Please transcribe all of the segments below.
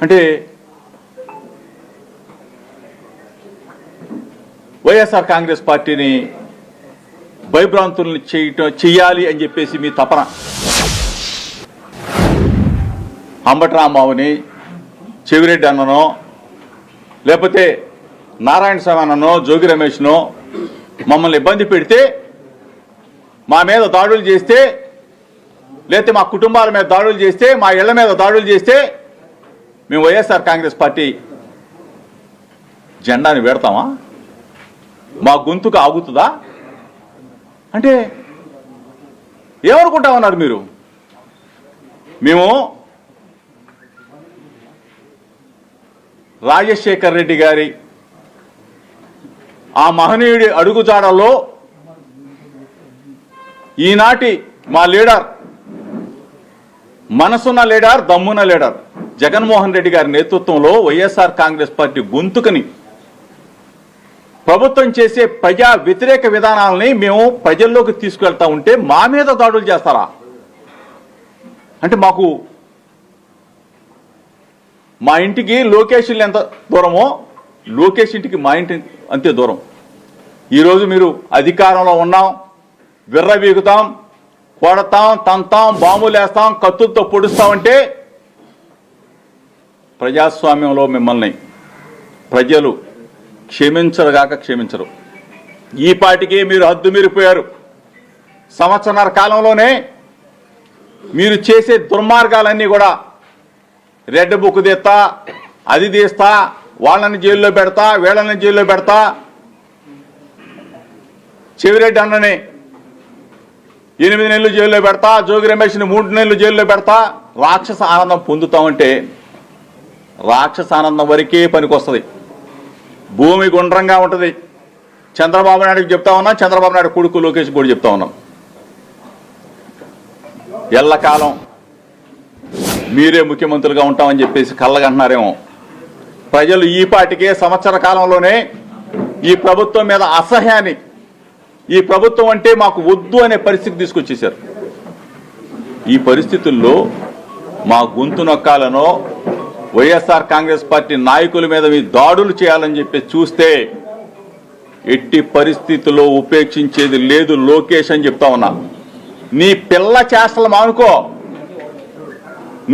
అంటే వైఎస్ఆర్ కాంగ్రెస్ పార్టీని భయభ్రాంతుల్ని చెయ్యాలి అని చెప్పేసి మీ తపన. అంబటి రాంబాబుని, చెవిరెడ్డి అన్ననో, లేకపోతే నారాయణ స్వామి అన్ననో, జోగి రమేష్నో మమ్మల్ని ఇబ్బంది పెడితే, మా మీద దాడులు చేస్తే, లేకపోతే మా కుటుంబాల మీద దాడులు చేస్తే, మా ఇళ్ల మీద దాడులు చేస్తే మేము వైఎస్ఆర్ కాంగ్రెస్ పార్టీ జెండాని పెడతామా? మా గొంతుకు ఆగుతుందా? అంటే ఏమనుకుంటా ఉన్నారు మీరు? మేము రాజశేఖర్ రెడ్డి గారి ఆ మహనీయుడి అడుగుజాడల్లో ఈనాటి మా లీడర్, మనసున్న లీడర్, దమ్మున్న లీడర్ జగన్మోహన్ రెడ్డి గారి నేతృత్వంలో వైఎస్ఆర్ కాంగ్రెస్ పార్టీ గొంతుకని ప్రభుత్వం చేసే ప్రజా వ్యతిరేక విధానాలని మేము ప్రజల్లోకి తీసుకెళ్తా ఉంటే మా మీద దాడులు చేస్తారా? అంటే మా ఇంటికి లొకేషన్ ఎంత దూరమో లోకేష్ ఇంటికి మా ఇంటి అంతే దూరం. ఈరోజు మీరు అధికారంలో ఉన్నాం, విర్రవీగుతాం, కొడతాం, తంతాం, బాంబులు వేస్తాం, కత్తులతో పొడుస్తామంటే ప్రజాస్వామ్యంలో మిమ్మల్ని ప్రజలు క్షమించరుగాక క్షమించరు. ఈ పాటికి మీరు హద్దు మీరిపోయారు. సంవత్సరన్నర కాలంలోనే మీరు చేసే దుర్మార్గాలన్నీ కూడా రెడ్ బుక్ తీస్తా, అది తీస్తా, వాళ్ళని జైల్లో పెడతా, వీళ్ళని జైల్లో పెడతా, చెవిరెడ్డి అన్నని 8 నెలలు జైల్లో పెడతా, జోగి రమేష్ని 3 నెలలు జైల్లో పెడతా, రాక్షస ఆనందం పొందుతామంటే రాక్షస ఆనందం వరకే పనికొస్తుంది. భూమి గుండ్రంగా ఉంటుంది. చంద్రబాబు నాయుడుకి చెప్తా ఉన్నాం, చంద్రబాబు నాయుడు కొడుకు లోకేష్ కూడా చెప్తా ఉన్నాం. ఎల్లకాలం మీరే ముఖ్యమంత్రులుగా ఉంటామని చెప్పేసి కళ్ళగంటున్నారేమో. ప్రజలు ఈ పాటికే సంవత్సర కాలంలోనే ఈ ప్రభుత్వం మీద అసహ్యాన్ని, ఈ ప్రభుత్వం అంటే మాకు వద్దు అనే పరిస్థితి తీసుకొచ్చేశారు. ఈ పరిస్థితుల్లో మా గొంతు నొక్కాలనో వైఎస్ఆర్ కాంగ్రెస్ పార్టీ నాయకుల మీద మీ దాడులు చేయాలని చెప్పి చూస్తే ఎట్టి పరిస్థితుల్లో ఉపేక్షించేది లేదు లోకేష్ అని చెప్తా ఉన్నా. నీ పిల్ల చేష్టలు మానుకో,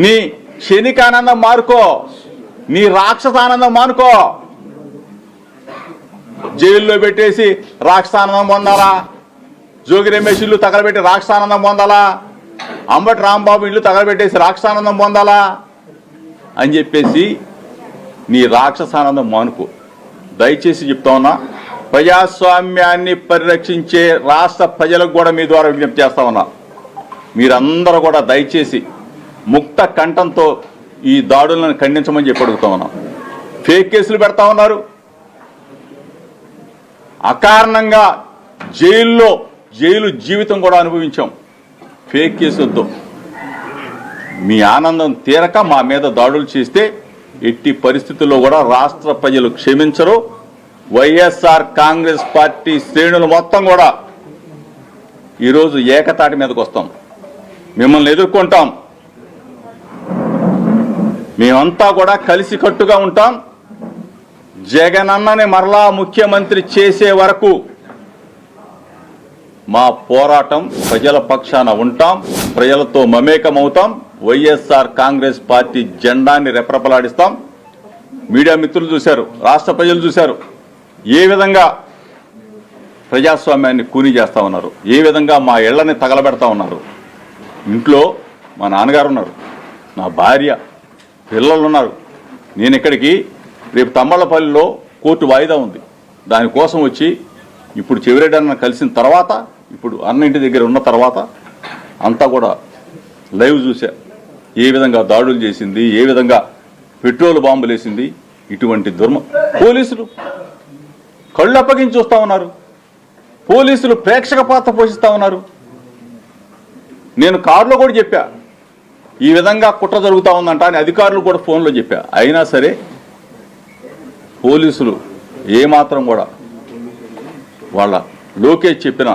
నీ క్షణికానందం మానుకో, నీ రాక్షసానందం మానుకో. జైల్లో పెట్టేసి రాక్షసానందం పొందాలా? జోగి రమేష్ ఇల్లు తగలబెట్టి రాక్షసానందం పొందాలా? అంబటి రాంబాబు ఇల్లు తగలబెట్టేసి రాక్షసానందం పొందాలా అని చెప్పేసి నీ రాక్షసానందం మానుకో. దయచేసి చెప్తా ఉన్నా, ప్రజాస్వామ్యాన్ని పరిరక్షించే రాష్ట్ర ప్రజలకు కూడా మీ ద్వారా విజ్ఞప్తి చేస్తా ఉన్నా. మీరందరూ కూడా దయచేసి ముక్త కంఠంతో ఈ దాడులను ఖండించమని చెప్పి అడుగుతా ఉన్నాం. ఫేక్ కేసులు పెడతా ఉన్నారు, అకారణంగా జైలు జీవితం కూడా అనుభవించాం ఫేక్ కేసులతో. మీ ఆనందం తీరక మా మీద దాడులు చేస్తే ఎట్టి పరిస్థితుల్లో కూడా రాష్ట్ర ప్రజలు క్షమించరు. వైఎస్ఆర్ కాంగ్రెస్ పార్టీ శ్రేణులు మొత్తం కూడా ఈరోజు ఏకతాటి మీదకి వస్తాం, మిమ్మల్ని ఎదుర్కొంటాం. మేమంతా కూడా కలిసికట్టుగా ఉంటాం. జగనన్నని మరలా ముఖ్యమంత్రి చేసే వరకు మా పోరాటం ప్రజల పక్షాన ఉంటాం, ప్రజలతో మమేకమవుతాం. వైఎస్ఆర్ కాంగ్రెస్ పార్టీ జెండాన్ని రెపరెపలాడిస్తాం. మీడియా మిత్రులు చూశారు, రాష్ట్ర ప్రజలు చూశారు ఏ విధంగా ప్రజాస్వామ్యాన్ని కూని చేస్తా ఉన్నారు, ఏ విధంగా మా ఇళ్లని తగలబెడతా ఉన్నారు. ఇంట్లో మా నాన్నగారు ఉన్నారు, నా భార్య, పిల్లలు ఉన్నారు. నేను ఇక్కడికి రేపు తమ్మళ్ళపల్లిలో కోర్టు వాయిదా ఉంది, దానికోసం వచ్చి ఇప్పుడు చెవిరెడ్డి అన్న కలిసిన తర్వాత, ఇప్పుడు అన్నింటి దగ్గర ఉన్న తర్వాత అంతా కూడా లైవ్ చూశా. ఏ విధంగా దాడులు చేసింది, ఏ విధంగా పెట్రోల్ బాంబులు వేసింది. ఇటువంటి పోలీసులు కళ్ళు అప్పగించి చూస్తూ ఉన్నారు, పోలీసులు ప్రేక్షక పాత్ర పోషిస్తూ ఉన్నారు. నేను కారులో కూడా చెప్పా ఈ విధంగా కుట్ర జరుగుతూ ఉందంట అని, అధికారులు కూడా ఫోన్లో చెప్పా. అయినా సరే పోలీసులు ఏమాత్రం కూడా వాళ్ళ లోకేష్ చెప్పిన